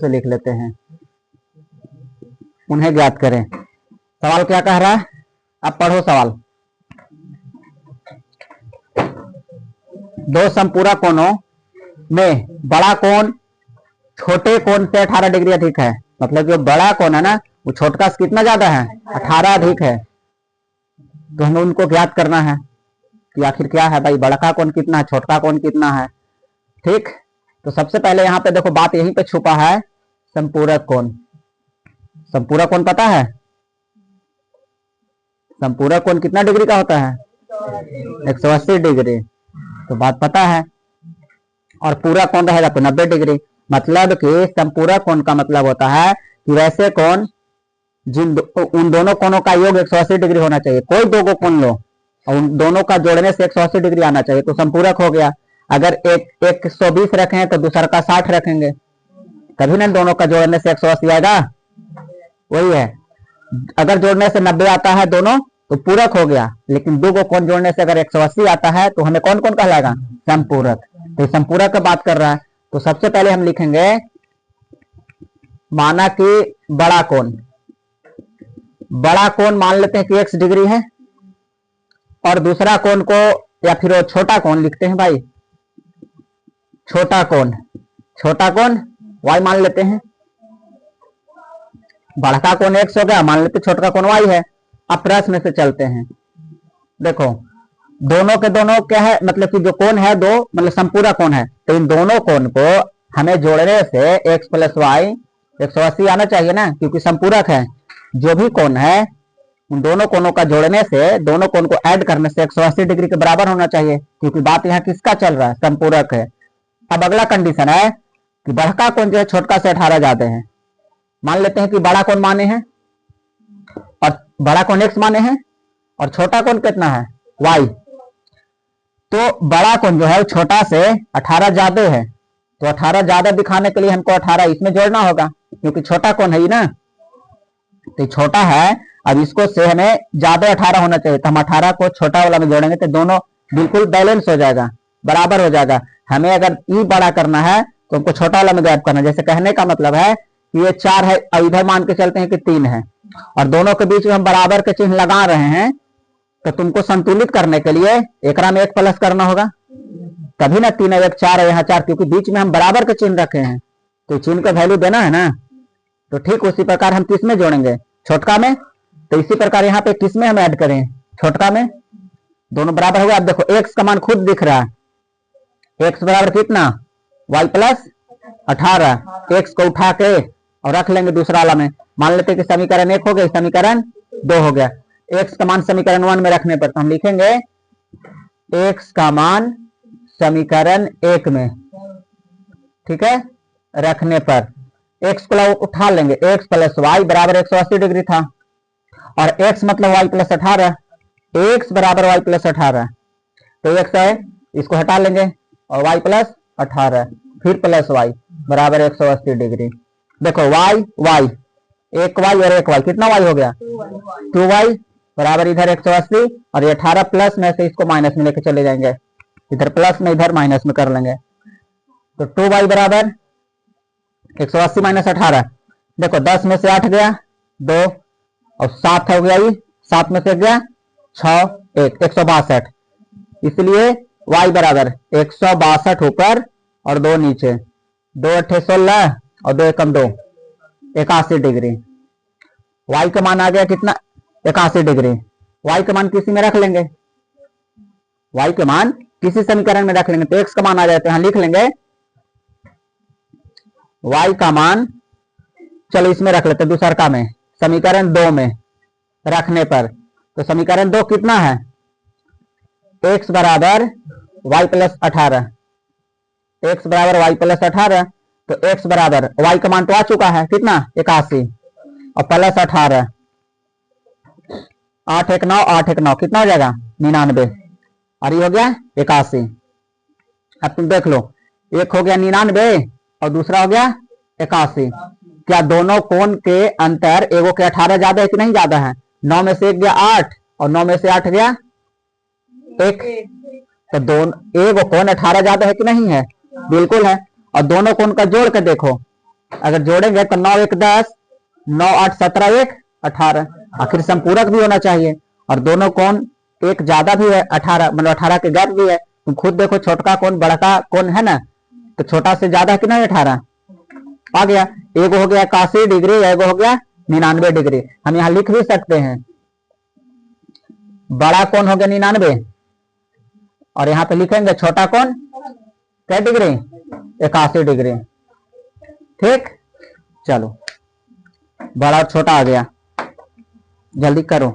से लिख लेते हैं, उन्हें ज्ञात करें। सवाल क्या कह रहा है, अब पढ़ो सवाल। दो समपूरक कोणों में बड़ा कोण छोटे कोण से 18 डिग्री अधिक है, मतलब जो बड़ा कोण है ना वो छोटका से कितना ज्यादा है, 18 अधिक है। तो हमें उनको ज्ञात करना है कि आखिर क्या है भाई, बड़ा कोण कितना है, छोटका कोण कितना है। ठीक, तो सबसे पहले यहाँ पे देखो बात यहीं पे छुपा है, संपूरक कोण। संपूरक कोण पता है, संपूरक कोण कितना डिग्री का होता है, 180 डिग्री, तो बात पता है। और पूरा कोण रहेगा तो 90 डिग्री। मतलब कि संपूरक कोण का मतलब होता है कि वैसे कोण उन दोनों कोणों का योग 180 डिग्री होना चाहिए। कोई दो कोण लो और उन दोनों का जोड़ने से 180 डिग्री आना चाहिए, तो संपूरक हो गया। अगर एक 120 रखें तो दूसरा का 60 रखेंगे, कभी ना दोनों का जोड़ने से 180 आएगा, वही है। अगर जोड़ने से 90 आता है दोनों तो पूरक हो गया, लेकिन दो को कोण जोड़ने से अगर 180 आता है तो हमें कौन कौन कहलाएगा, संपूरक। तो संपूरक का बात कर रहा है। तो सबसे पहले हम लिखेंगे, माना कि बड़ा कोण, बड़ा कोण मान लेते हैं कि x डिग्री है, और दूसरा कोण को या फिर वो छोटा कोण लिखते हैं भाई, छोटा कोण, छोटा कोण y मान लेते हैं। बड़ा कोण x हो गया, मान लेते छोटा कोण y है। अब प्रश्न से चलते हैं, देखो दोनों के दोनों क्या है, मतलब कि जो कोण है दो, मतलब संपूरक कोण है, तो इन दोनों कोण को हमें जोड़ने से x प्लस वाई 180 आना चाहिए ना, क्योंकि संपूरक है। जो भी कोण है उन दोनों कोणों का जोड़ने से, दोनों कोण को ऐड करने से 180 डिग्री के बराबर होना चाहिए, क्योंकि बात यहाँ किसका चल रहा है, संपूरक है। अब अगला कंडीशन है कि बड़ा कोण जो है छोटका से 18 ज्यादा है। मान लेते हैं कि बड़ा कोण माने हैं और बड़ा कोण x माने हैं और छोटा कोण कितना है, y। तो बड़ा कोण जो है वो छोटा से 18 ज्यादा है, तो 18 ज्यादा दिखाने के लिए हमको 18 इसमें जोड़ना होगा, क्योंकि छोटा कोण है ही ना, तो छोटा है। अब इसको से हमें ज्यादा 18 होना चाहिए, तो हम 18 को छोटा वाला में जोड़ेंगे तो दोनों बिल्कुल बैलेंस हो जाएगा, बराबर हो जाएगा। हमें अगर ई बड़ा करना है तो हमको छोटा वाला में गैप करना। जैसे कहने का मतलब है कि ये 4 है और इधर मान के चलते हैं कि 3 है, और दोनों के बीच में हम बराबर के चिन्ह लगा रहे हैं, तो तुमको संतुलित करने के लिए एकरा में 1 प्लस करना होगा, तभी ना 3 है 1 4 है, यहाँ 4, क्योंकि बीच में हम बराबर के चिन्ह रखे हैं, तो चिन्ह का वैल्यू देना है ना। तो ठीक उसी प्रकार हम किस में जोड़ेंगे, छोटका में। तो इसी प्रकार यहाँ पे किस में हम ऐड करें, छोटका में, दोनों बराबर हो गया। अब देखो x का मान खुद दिख रहा है, x बराबर कितना, y प्लस 18। x को उठा के और रख लेंगे दूसरा वाला में, मान लेते कि समीकरण 1 हो गया, समीकरण 2 हो गया। x का मान समीकरण 1 में रखने पर तो हम लिखेंगे x का मान समीकरण 1 में, ठीक है, रखने पर x को उठा लेंगे, x प्लस वाई बराबर 180 डिग्री था, और x मतलब y प्लस 18, x बराबर y प्लस 18, तो x है इसको हटा लेंगे और y प्लस 18, फिर प्लस y बराबर 180 डिग्री। देखो y y, एक y और एक y, कितना y हो गया, 2y बराबर इधर 180, और ये 18 प्लस में से इसको माइनस में लेके चले जाएंगे, इधर प्लस में इधर माइनस में कर लेंगे, तो 2y बराबर 180 माइनस 18। देखो 10 में से 8 गया 2, और 7 हो गया, ये 7 में से गया 6 1, 162। इसलिए y बराबर 162 ऊपर और 2 नीचे, 2 8 16 और 2 एकम 2, 81 डिग्री। y का मान आ गया कितना, 81 डिग्री। y का मान किसी में रख लेंगे, y का मान किसी समीकरण में रख लेंगे, तो x का मान आ जाए तो यहां लिख लेंगे y का मान, चलो इसमें रख लेते दूसरा का में, समीकरण 2 में रखने पर, तो समीकरण 2 कितना है, x बराबर y प्लस 18, x बराबर y प्लस 18, तो x बराबर y का मान तो आ चुका है कितना, 81 और प्लस 18, 8 1 9, 8 1 9 कितना हो जाएगा, 99, और ये हो गया 81। अब तुम देख लो, एक हो गया 99 और दूसरा हो गया 81। क्या दोनों कोण के अंतर एगो के 18 ज्यादा है कि नहीं ज्यादा है, 9 में से 1 गया 8 और 9 में से 8 गया 1, तो दोनों एगो कोण 18 ज्यादा है कि नहीं है, बिल्कुल है। और दोनों कोण का जोड़ के देखो, अगर जोड़ेंगे तो 9 1 10, 9 8 17 1 18, आखिर संपूरक भी होना चाहिए। और दोनों कोण एक ज्यादा भी है 18, मतलब 18 के गैप भी है। तुम खुद देखो छोटका कोण बड़का कोण है ना, तो छोटा से ज्यादा है कि नहीं 18 आ गया। एक हो गया 81 डिग्री, एक हो गया 99 डिग्री। हम यहां लिख भी सकते हैं बड़ा कोण हो गया 99 और यहां पे लिखेंगे छोटा कोण क्या डिग्री 81 डिग्री। ठीक, चलो बड़ा और छोटा आ गया, जल्दी करो।